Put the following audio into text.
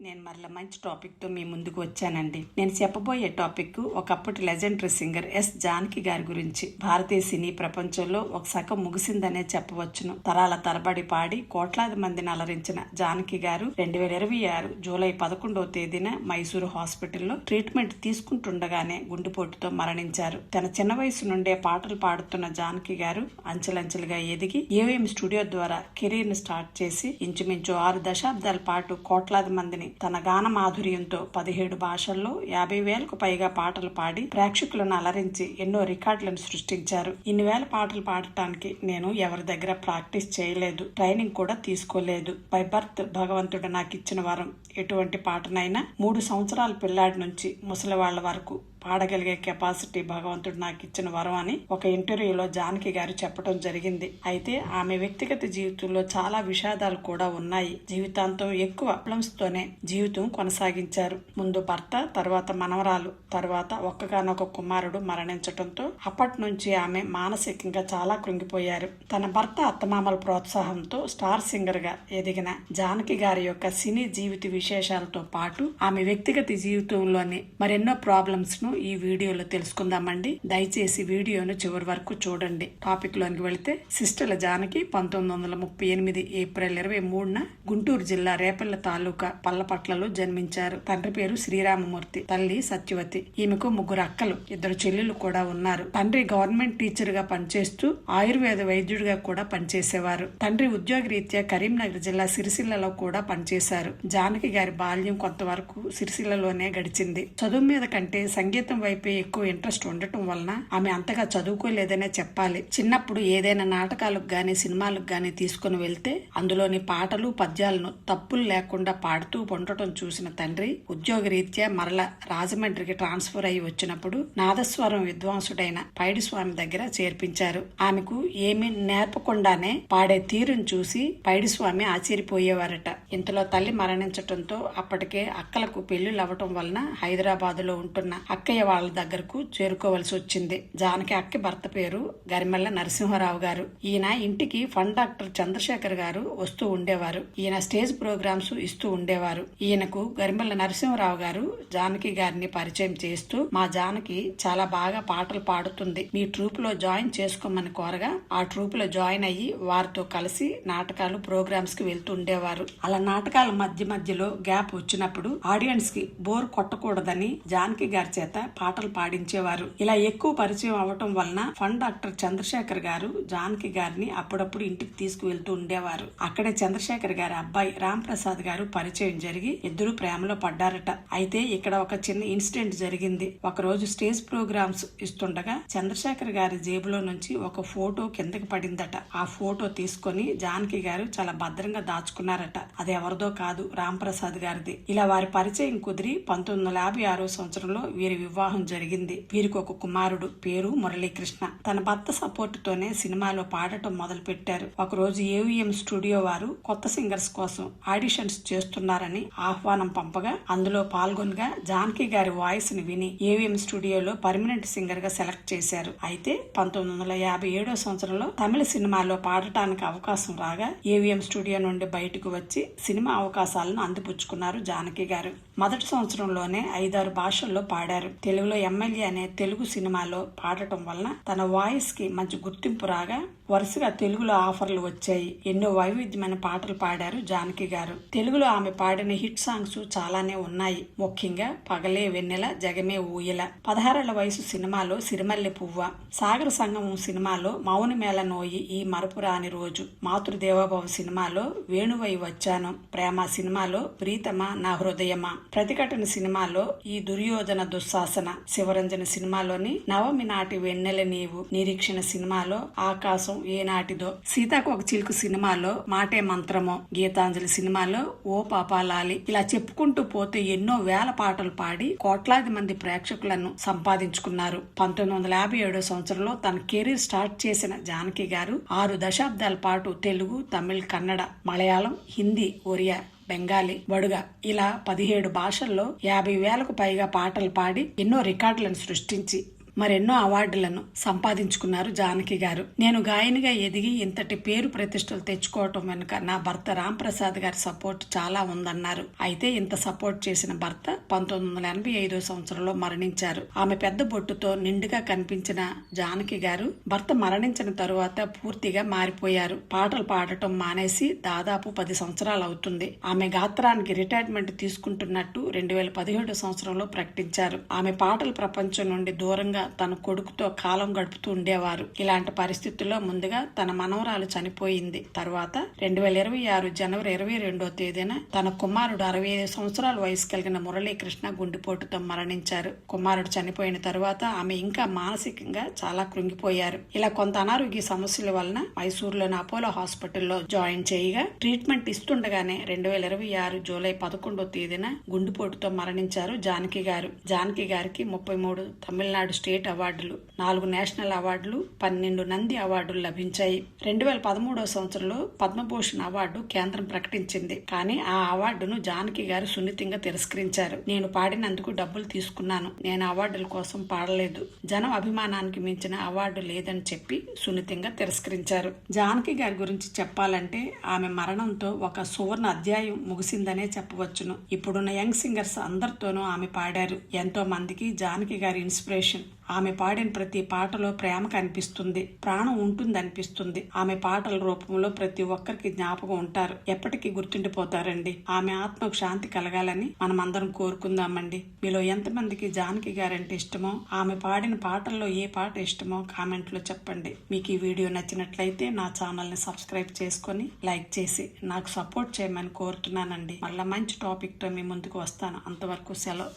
నేను మరలా మంచి టాపిక్తో మీ ముందుకు వచ్చానండి. నేను చెప్పబోయే టాపిక్ ఒకప్పటి లెజెండరీ సింగర్ ఎస్ జానకి గారి గురించి. భారతీయ సినీ ప్రపంచంలో ఒక శకం ముగిసిందనే చెప్పవచ్చును. తరాల తరబడి పాడి కోట్లాది మందిని అలరించిన జానకి గారు 2026 జూలై 11వ తేదీన మైసూరు హాస్పిటల్లో ట్రీట్మెంట్ తీసుకుంటుండగానే గుండెపోటుతో మరణించారు. తన చిన్న వయసు నుండే పాటలు పాడుతున్న జానకి గారు అంచెలంచెలుగా ఎదిగి ఏవిఎం స్టూడియో ద్వారా కెరీర్ ని స్టార్ట్ చేసి ఇంచుమించు 6 దశాబ్దాల పాటు కోట్లాది మందిని తన గాన మాధుర్యంతో 17 భాషల్లో 50,000కు పైగా పాటలు పాడి ప్రేక్షకులను అలరించి ఎన్నో రికార్డులను సృష్టించారు. ఇన్ని వేల పాటలు పాడటానికి నేను ఎవరి దగ్గర ప్రాక్టీస్ చేయలేదు, ట్రైనింగ్ కూడా తీసుకోలేదు. బై బర్త్ భగవంతుడు నాకు ఇచ్చిన వరం. ఎటువంటి పాటనైనా 3 సంవత్సరాల పిల్లాడి నుంచి ముసలి వాళ్ళ వరకు పాడగలిగే కెపాసిటీ భగవంతుడు నాకు ఇచ్చిన వరం అని ఒక ఇంటర్వ్యూలో జానకి గారు చెప్పడం జరిగింది. అయితే ఆమె వ్యక్తిగత జీవితంలో చాలా విషాదాలు కూడా ఉన్నాయి. జీవితాంతం ఎక్కువ ప్రాబ్లమ్స్ తోనే జీవితం కొనసాగించారు. ముందు భర్త, తర్వాత మనవరాలు, తర్వాత ఒక్కగానొక కుమారుడు మరణించడంతో అప్పటి నుంచి ఆమె మానసికంగా చాలా కృంగిపోయారు. తన భర్త అత్తమామల ప్రోత్సాహంతో స్టార్ సింగర్ గా ఎదిగిన జానకి గారి యొక్క సినీ జీవిత విశేషాలతో పాటు ఆమె వ్యక్తిగత జీవితంలోని మరెన్నో ప్రాబ్లమ్స్ ను ఈ వీడియోలో తెలుసుకుందామండి. దయచేసి వీడియోను చివరి వరకు చూడండి. టాపిక్ లోనికి వెళితే సిస్టర్ల జానకి 1938 ఏప్రిల్ 23న గుంటూరు జిల్లా రేపల్ల తాలూకా పల్లపట్లలో జన్మించారు. తండ్రి పేరు శ్రీరామమూర్తి, తల్లి సత్యవతి. ఈమెకు 3 అక్కలు, 2 చెల్లెలు కూడా ఉన్నారు. తండ్రి గవర్నమెంట్ టీచర్ గా పనిచేస్తూ ఆయుర్వేద వైద్యుడిగా కూడా పనిచేసేవారు. తండ్రి ఉద్యోగ రీత్యా కరీంనగర్ జిల్లా సిరిసిల్లలో కూడా పనిచేశారు. జానకి గారి బాల్యం కొంతవరకు సిరిసిల్లలోనే గడిచింది. చదువు మీద కంటే సంగీతం వైపే ఎక్కువ ఇంట్రెస్ట్ ఉండటం వలన ఆమె అంతగా చదువుకోలేదనే చెప్పాలి. చిన్నప్పుడు ఏదైనా నాటకాలకు గాని సినిమాలకు గాని తీసుకుని వెళ్తే అందులోని పాటలు పద్యాలను తప్పులు లేకుండా పాడుతూ ఉండటం చూసిన తండ్రి ఉద్యోగ రీత్యా మరల రాజమండ్రికి ట్రాన్స్ఫర్ అయి వచ్చినప్పుడు నాదస్వరం విద్వాంసుడైన పైడిస్వామి దగ్గర చేర్పించారు. ఆమెకు ఏమీ నేర్పకుండానే పాడే తీరును చూసి పైడిస్వామి ఆశ్చర్యపోయేవారట. ఇంతలో తల్లి మరణించటంతో అప్పటికే అక్కలకు పెళ్లిళ్ళు అవ్వటం వలన హైదరాబాద్ లో ఉంటున్న అక్కయ్య వాళ్ళ దగ్గరకు చేరుకోవలసి వచ్చింది. జానకి అక్క భర్త పేరు గరిమెల్ల నరసింహారావు గారు. ఈయన ఇంటికి ఫండ్ డాక్టర్ చంద్రశేఖర్ గారు వస్తూ ఉండేవారు. ఈయన స్టేజ్ ప్రోగ్రామ్స్ ఇస్తూ ఉండేవారు. ఈయనకు గరిమెల్ల నరసింహారావు గారు జానకి గారిని పరిచయం చేస్తూ, మా జానకి చాలా బాగా పాటలు పాడుతుంది, మీ ట్రూప్ లో జాయిన్ చేసుకోమని కోరగా ఆ ట్రూప్ లో జాయిన్ అయ్యి వారితో కలిసి నాటకాలు ప్రోగ్రామ్స్ కి వెళ్తూ ఉండేవారు. అలా నాటకాల మధ్యలో గ్యాప్ వచ్చినప్పుడు ఆడియన్స్ కి బోర్ కొట్టకూడదని జానకి గారి చేత పాటలు పాడించేవారు. ఇలా ఎక్కువ పరిచయం అవటం వలన ఫండ్ డాక్టర్ చంద్రశేఖర్ గారు జానకి గారిని అప్పుడప్పుడు ఇంటికి తీసుకువెళ్తూ ఉండేవారు. అక్కడే చంద్రశేఖర్ గారి అబ్బాయి రామ్ ప్రసాద్ గారు పరిచయం జరిగి ఇద్దరు ప్రేమలో పడ్డారట. అయితే ఇక్కడ ఒక చిన్న ఇన్సిడెంట్ జరిగింది. ఒక రోజు స్టేజ్ ప్రోగ్రామ్స్ ఇస్తుండగా చంద్రశేఖర్ గారి జేబులో నుంచి ఒక ఫోటో కిందకి పడిందట. ఆ ఫోటో తీసుకొని జానకి గారు చాలా భద్రంగా దాచుకున్నారట. అది ఎవరిదో కాదు, రామ్ ప్రసాద్ గారిది. ఇలా వారి పరిచయం కుదిరి 1956 సంవత్సరంలో వీరి వివాహం జరిగింది. వీరికి ఒక కుమారుడు, పేరు మురళీకృష్ణ. తన భర్త సపోర్ట్ తోనే సినిమాలో పాడటం మొదలు పెట్టారు. ఒక రోజు ఏవిఎం స్టూడియో వారు కొత్త సింగర్స్ కోసం ఆడిషన్స్ చేస్తున్నారని ఆహ్వానం పంపగా అందులో పాల్గొనగా జానకి గారి వాయిస్ ని విని ఏవిఎం స్టూడియోలో పర్మనెంట్ సింగర్ గా సెలెక్ట్ చేశారు. అయితే 1957 సంవత్సరంలో తమిళ సినిమాలో పాడటానికి అవకాశం రాగా ఏవిఎం స్టూడియో నుండి బయటకు వచ్చి సినిమా అవకాశాలను అందిపుచ్చుకున్నారు జానకి గారు. మొదటి సంవత్సరంలోనే 5-6 భాషల్లో పాడారు. తెలుగులో ఎమ్మెల్యే అనే తెలుగు సినిమాలో పాడటం వలన తన వాయిస్ కి మంచి గుర్తింపు రాగా వరుసగా తెలుగులో ఆఫర్లు వచ్చాయి. ఎన్నో వైవిధ్యమైన పాటలు పాడారు జానకి గారు. తెలుగులో ఆమె పాడిన హిట్ సాంగ్స్ చాలానే ఉన్నాయి. ముఖ్యంగా పగలే వెన్నెల, జగమే ఊయల, 16 వయసు సినిమాలో సిరిమల్లె పువ్వ, సాగర సంగమం సినిమాలో మౌని మేళ నోయి ఈ మరపురాని రోజు, మాతృదేవోభవ సినిమాలో వేణువై వచ్చాను, ప్రేమ సినిమాలో ప్రీతమా నా హృదయమా, ప్రతిఘటన సినిమాలో ఈ దుర్యోధన దుశ్శాసన, శివరంజన సినిమాలోని నవమి నాటి వెన్నెల నీవు, నిరీక్షణ సినిమాలో ఆకాశం ఏనాటిదో, సీతాకు ఒక చిలుకు సినిమాలో మాటే మంత్రమో, గీతాంజలి సినిమాలో ఓ పాపాలాలి, ఇలా చెప్పుకుంటూ పోతే ఎన్నో వేల పాటలు పాడి కోట్లాది మంది ప్రేక్షకులను సంపాదించుకున్నారు. 1957 సంవత్సరంలో తన కెరీర్ స్టార్ట్ చేసిన జానకి గారు 6 దశాబ్దాల పాటు తెలుగు, తమిళ్, కన్నడ, మలయాళం, హిందీ, ఒరియా, బెంగాలీ, బడుగ ఇలా 17 భాషల్లో 50,000కు పైగా పాటలు పాడి ఎన్నో రికార్డులను సృష్టించి మరెన్నో అవార్డులను సంపాదించుకున్నారు జానకి గారు. నేను గాయనిగా ఎదిగి ఇంతటి పేరు ప్రతిష్టలు తెచ్చుకోవటం వెనుక నా భర్త రాంప్రసాద్ గారి సపోర్ట్ చాలా ఉందన్నారు. అయితే ఇంత సపోర్ట్ చేసిన భర్త 1985 సంవత్సరంలో మరణించారు. ఆమె పెద్ద బొట్టుతో నిండుగా కనిపించిన జానకి గారు భర్త మరణించిన తరువాత పూర్తిగా మారిపోయారు. పాటలు పాడటం మానేసి దాదాపు 10 సంవత్సరాలు అవుతుంది. ఆమె గాత్రానికి రిటైర్మెంట్ తీసుకుంటున్నట్టు 2017 సంవత్సరంలో ప్రకటించారు. ఆమె పాటల ప్రపంచం నుండి దూరంగా తన కొడుకుతో కాలం గడుపుతూ ఉండేవారు. ఇలాంటి పరిస్థితుల్లో ముందుగా తన మనవరాలు చనిపోయింది. తర్వాత 2026 జనవరి 22వ తేదీన తన కుమారుడు 65 సంవత్సరాల వయసు కలిగిన మురళీకృష్ణ గుండెపోటుతో మరణించారు. కుమారుడు చనిపోయిన తరువాత ఆమె ఇంకా మానసికంగా చాలా కృంగిపోయారు. ఇలా కొంత అనారోగ్య సమస్యల వలన మైసూరులోని అపోలో హాస్పిటల్లో జాయిన్ చేయగా ట్రీట్మెంట్ ఇస్తుండగానే 2026 జూలై 11వ తేదీన గుండెపోటుతో మరణించారు జానకి గారు. జానకి గారికి 33 తమిళనాడు స్టేట్ అవార్డులు, 4 నేషనల్ అవార్డులు, 12 నంది అవార్డులు లభించాయి. 2013వ సంవత్సరంలో పద్మభూషణ్ అవార్డు కేంద్రం ప్రకటించింది. కానీ ఆ అవార్డును జానకి గారు సున్నితంగా తిరస్కరించారు. నేను పాడినందుకు డబ్బులు తీసుకున్నాను, నేను అవార్డుల కోసం పాడలేదు, జనం అభిమానానికి మించిన అవార్డు లేదని చెప్పి సున్నితంగా తిరస్కరించారు. జానకి గారి గురించి చెప్పాలంటే ఆమె మరణంతో ఒక సువర్ణ అధ్యాయం ముగిసిందనే చెప్పవచ్చును. ఇప్పుడున్న యంగ్ సింగర్స్ అందరితోనూ ఆమె పాడారు. ఎంతో మందికి జానకి గారి ఇన్స్పిరేషన్. ఆమె పాడిన ప్రతి పాటలో ప్రేమ కనిపిస్తుంది, ప్రాణం ఉంటుంది అనిపిస్తుంది. ఆమె పాటల రూపంలో ప్రతి ఒక్కరికి జ్ఞాపకం ఉంటారు, ఎప్పటికీ గుర్తుండిపోతారండి. ఆమె ఆత్మకు శాంతి కలగాలని మనం అందరం కోరుకుందామండి. మీలో ఎంతమందికి జానకి గారంటే ఇష్టమో, ఆమె పాడిన పాటల్లో ఏ పాట ఇష్టమో కామెంట్ లో చెప్పండి. మీకు ఈ వీడియో నచ్చినట్లయితే నా ఛానల్ ని సబ్స్క్రైబ్ చేసుకొని లైక్ చేసి నాకు సపోర్ట్ చేయమని కోరుతున్నానండి. మళ్ళా మంచి టాపిక్ తో మీ ముందుకు వస్తాను. అంతవరకు సెలవు.